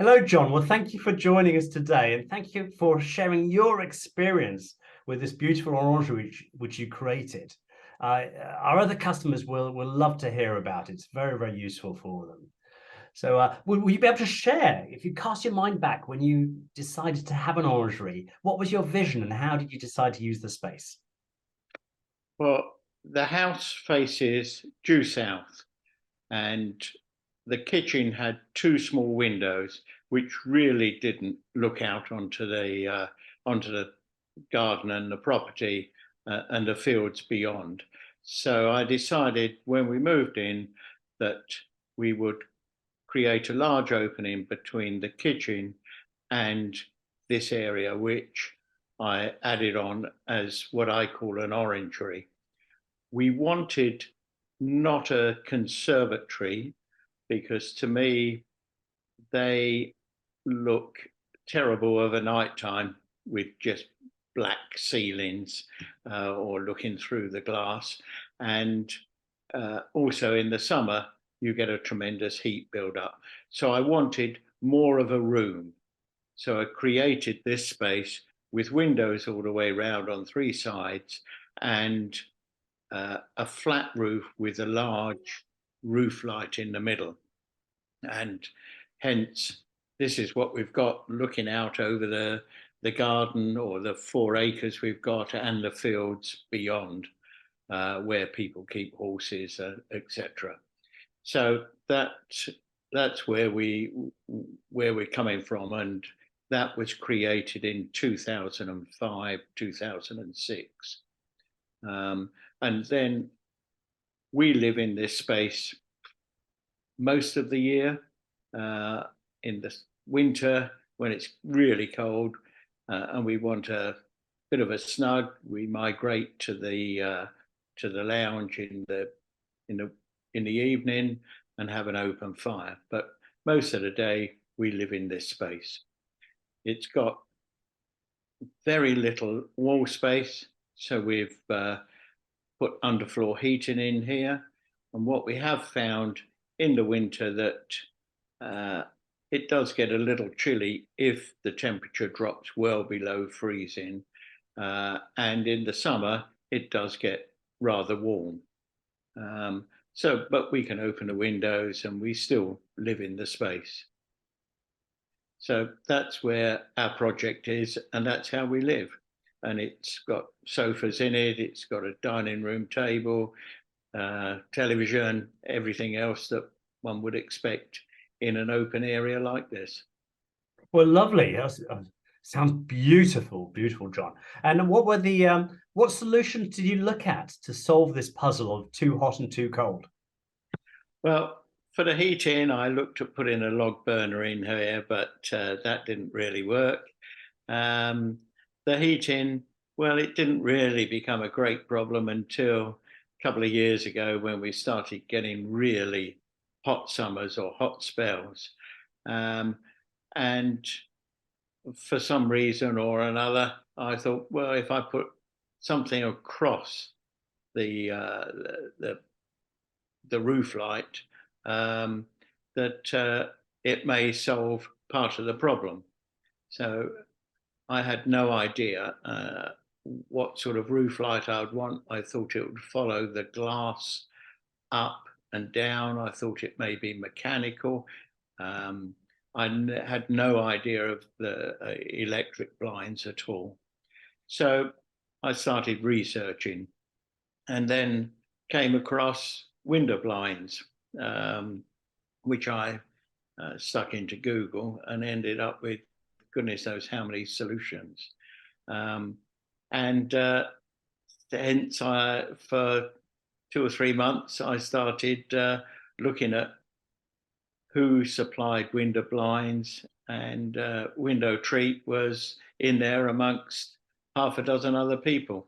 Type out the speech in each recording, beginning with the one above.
Hello, John. Well, thank you for joining us today, and thank you for sharing your experience with this beautiful orangery which you created. Our other customers will love to hear about it. It's very, very useful for them. So will you be able to share, if you cast your mind back when you decided to have an orangery, what was your vision and how did you decide to use the space? Well, the house faces due south, and the kitchen had two small windows, which really didn't look out onto the garden and the property and the fields beyond. So I decided when we moved in that we would create a large opening between the kitchen and this area, which I added on as what I call an orangery. We wanted not a conservatory because to me they look terrible over night time with just black ceilings or looking through the glass. And also in the summer, you get a tremendous heat build-up. So I wanted more of a room. So I created this space with windows all the way around on three sides and a flat roof with a large roof light in the middle. And hence, this is what we've got looking out over the garden or the 4 acres we've got and the fields beyond where people keep horses, etc. So that's where we're coming from, and that was created in 2005, 2006. And then we live in this space most of the year. In the winter, when it's really cold and we want a bit of a snug, we migrate to the lounge in the evening and have an open fire. But most of the day, we live in this space. It's got very little wall space, so we've put underfloor heating in here. And what we have found in the winter that it does get a little chilly if the temperature drops well below freezing. And in the summer, it does get rather warm. But we can open the windows and we still live in the space. So that's where our project is, and that's how we live. And it's got sofas in it, it's got a dining room table, television, everything else that one would expect in an open area like this. Well, lovely. Sounds beautiful, beautiful, John. And what solutions did you look at to solve this puzzle of too hot and too cold? Well, for the heating, I looked at putting a log burner in here, but that didn't really work. The heating, well, it didn't really become a great problem until a couple of years ago when we started getting really hot summers or hot spells. And for some reason or another, I thought, well, if I put something across the roof light, that it may solve part of the problem. So I had no idea what sort of roof light I would want. I thought it would follow the glass up and down. I thought it may be mechanical. I had no idea of the electric blinds at all. So I started researching and then came across window blinds, which I stuck into Google and ended up with goodness knows how many solutions. And hence, for 2 or 3 months, I started looking at who supplied window blinds, and WindowTreat was in there amongst half a dozen other people.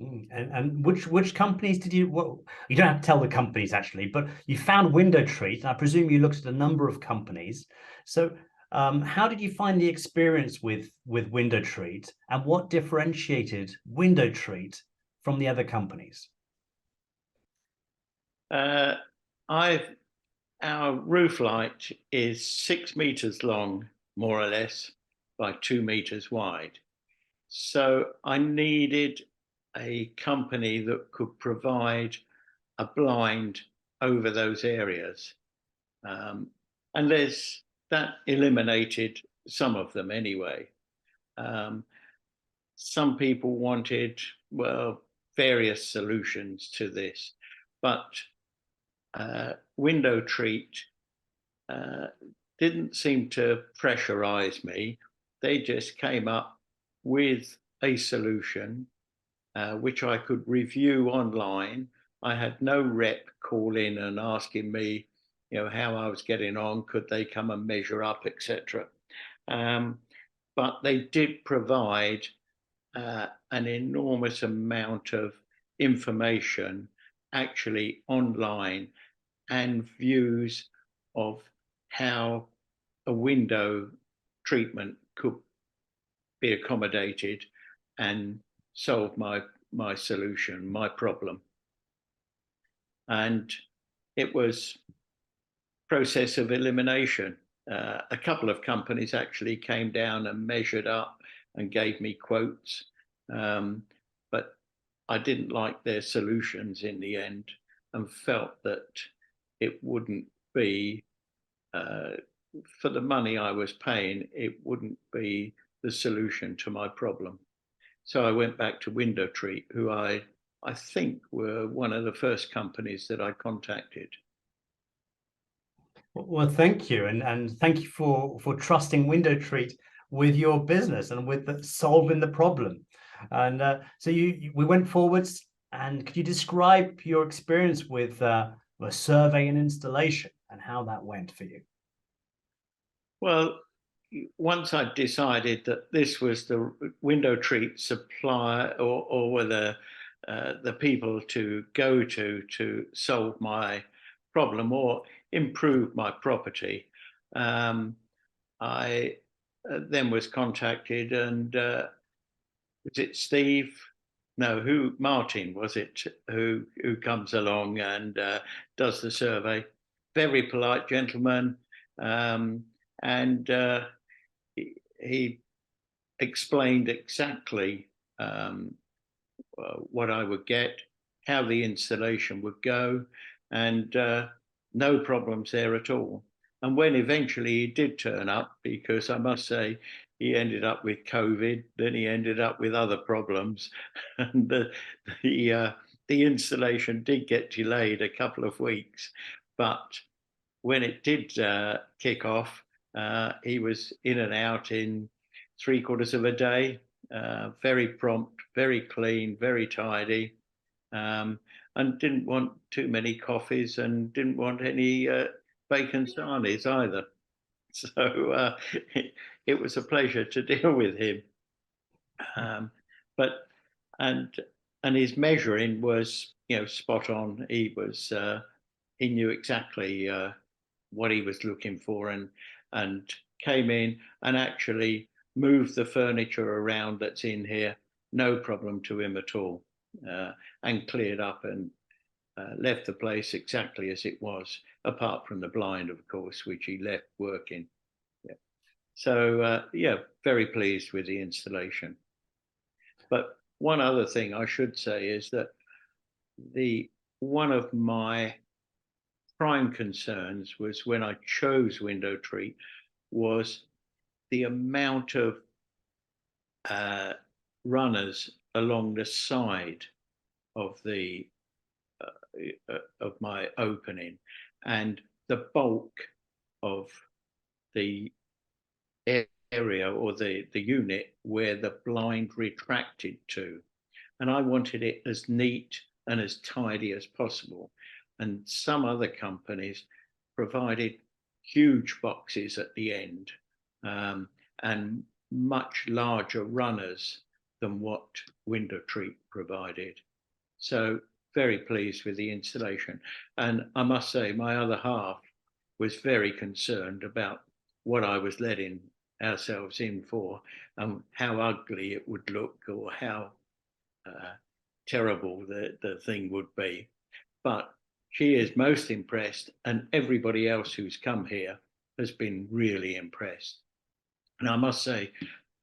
And which companies did you? Well, you don't have to tell the companies actually, but you found WindowTreat. I presume you looked at a number of companies. So, how did you find the experience with WindowTreat, and what differentiated WindowTreat from the other companies? I've our roof light is 6 meters long, more or less, by 2 meters wide. So I needed a company that could provide a blind over those areas. And that eliminated some of them anyway. Some people wanted, well, various solutions to this, but WindowTreat didn't seem to pressurize me. They just came up with a solution which I could review online. I had no rep call in and asking me, how I was getting on, could they come and measure up, etc. But they did provide an enormous amount of information actually online and views of how a window treatment could be accommodated and solve my solution, my problem. And it was process of elimination. A couple of companies actually came down and measured up and gave me quotes, but I didn't like their solutions in the end and felt that it wouldn't be, for the money I was paying, it wouldn't be the solution to my problem. So I went back to WindowTreat, who I think were one of the first companies that I contacted. Well, thank you, and thank you for trusting WindowTreat with your business and with solving the problem. And so we went forwards. And could you describe your experience with a survey and installation and how that went for you? Well, once I decided that this was the WindowTreat supplier or were the people to go to solve my problem or improve my property, I then was contacted, and was it Steve? No, Martin was it who comes along and does the survey? Very polite gentleman, and he explained exactly what I would get, how the installation would go, and no problems there at all. And when eventually he did turn up, because I must say he ended up with COVID, then he ended up with other problems, and the installation did get delayed a couple of weeks. But when it did kick off, he was in and out in 3/4 of a day. Very prompt, very clean, very tidy, and didn't want too many coffees and didn't want any bacon sarnies either. So it was a pleasure to deal with him. But and his measuring was spot on. He knew exactly what he was looking for, and came in and actually moved the furniture around that's in here, no problem to him at all, and cleared up and left the place exactly as it was, apart from the blind, of course, which he left working. Yeah. So very pleased with the installation. But one other thing I should say is that one of my prime concerns was, when I chose WindowTreat, was the amount of runners along the side of of my opening, and the bulk of the area or the unit where the blind retracted to. And I wanted it as neat and as tidy as possible. And some other companies provided huge boxes at the end, and much larger runners than what WindowTreat provided. So very pleased with the installation. And I must say, my other half was very concerned about what I was letting ourselves in for, and how ugly it would look, or how terrible the thing would be. But she is most impressed, and everybody else who's come here has been really impressed. And I must say,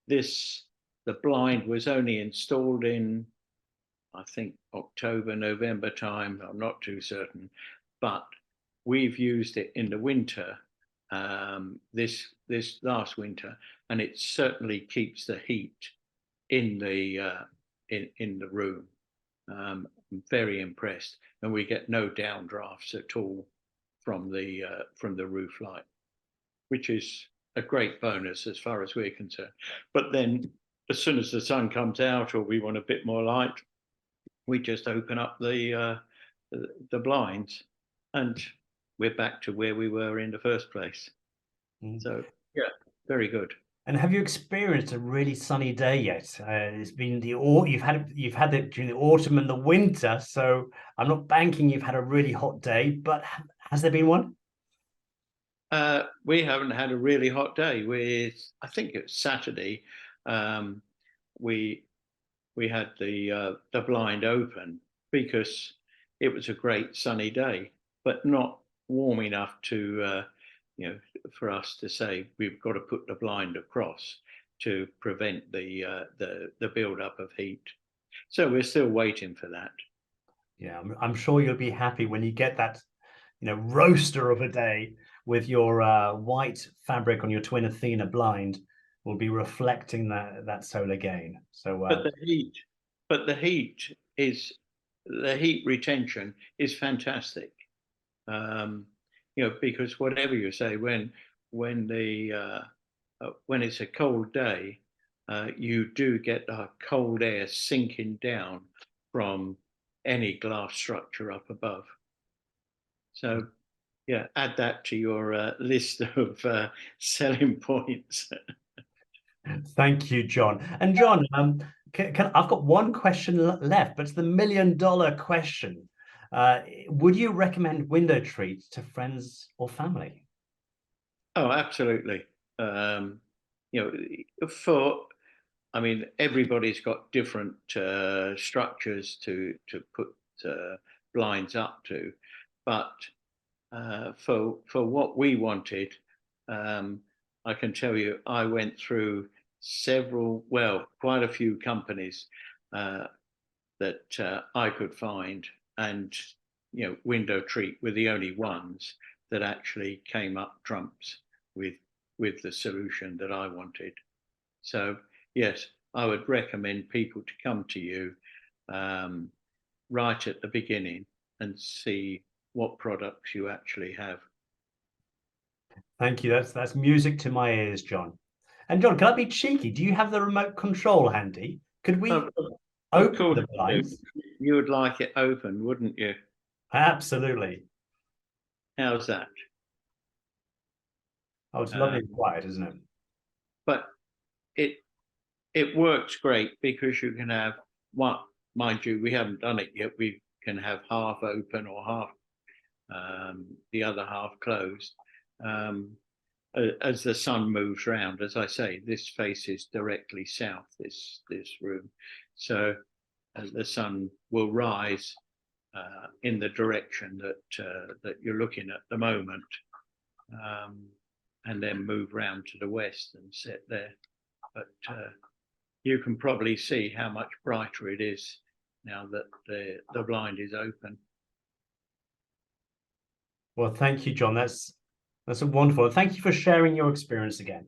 the blind was only installed in, I think, October, November time. I'm not too certain, but we've used it in the winter, this last winter, and it certainly keeps the heat in the room. I'm very impressed, and we get no downdrafts at all from the roof light, which is a great bonus as far as we're concerned. But then, as soon as the sun comes out, or we want a bit more light, we just open up the blinds, and we're back to where we were in the first place. So yeah, very good. And have you experienced a really sunny day yet? It's been you've had it during the autumn and the winter, so I'm not banking you've had a really hot day, but has there been one? We haven't had a really hot day. I think it was Saturday. We had the blind open because it was a great sunny day, but not warm enough to for us to say we've got to put the blind across to prevent the build up of heat. So we're still waiting for that. Yeah, I'm sure you'll be happy when you get that, roaster of a day with your white fabric on your Twin Athena blind will be reflecting that solar gain. So, but the heat retention is fantastic. Because whatever you say, when it's a cold day, you do get the cold air sinking down from any glass structure up above. So, yeah, add that to your list of selling points. Thank you, John. And John, I've got one question left, but it's the $1 million question. Would you recommend WindowTreat to friends or family? Oh, absolutely. Everybody's got different structures to put blinds up to, but for what we wanted, I can tell you, I went through quite a few companies that I could find, and WindowTreat were the only ones that actually came up trumps with the solution that I wanted. So yes, I would recommend people to come to you right at the beginning and see what products you actually have. Thank you. That's music to my ears, John. And John, can I be cheeky? Do you have the remote control handy? Could we Of open course, the blinds? you would like it open, wouldn't you? Absolutely. How's that? Oh, it's lovely and quiet, isn't it? But it works great because you can have one. Mind you, we haven't done it yet. We can have half open or half the other half closed. As the sun moves round, as I say, this faces directly south, this room. So the sun will rise in the direction that you're looking at the moment, and then move round to the west and set there. But you can probably see how much brighter it is now that the blind is open. Well, thank you, John. That's a wonderful. Thank you for sharing your experience again.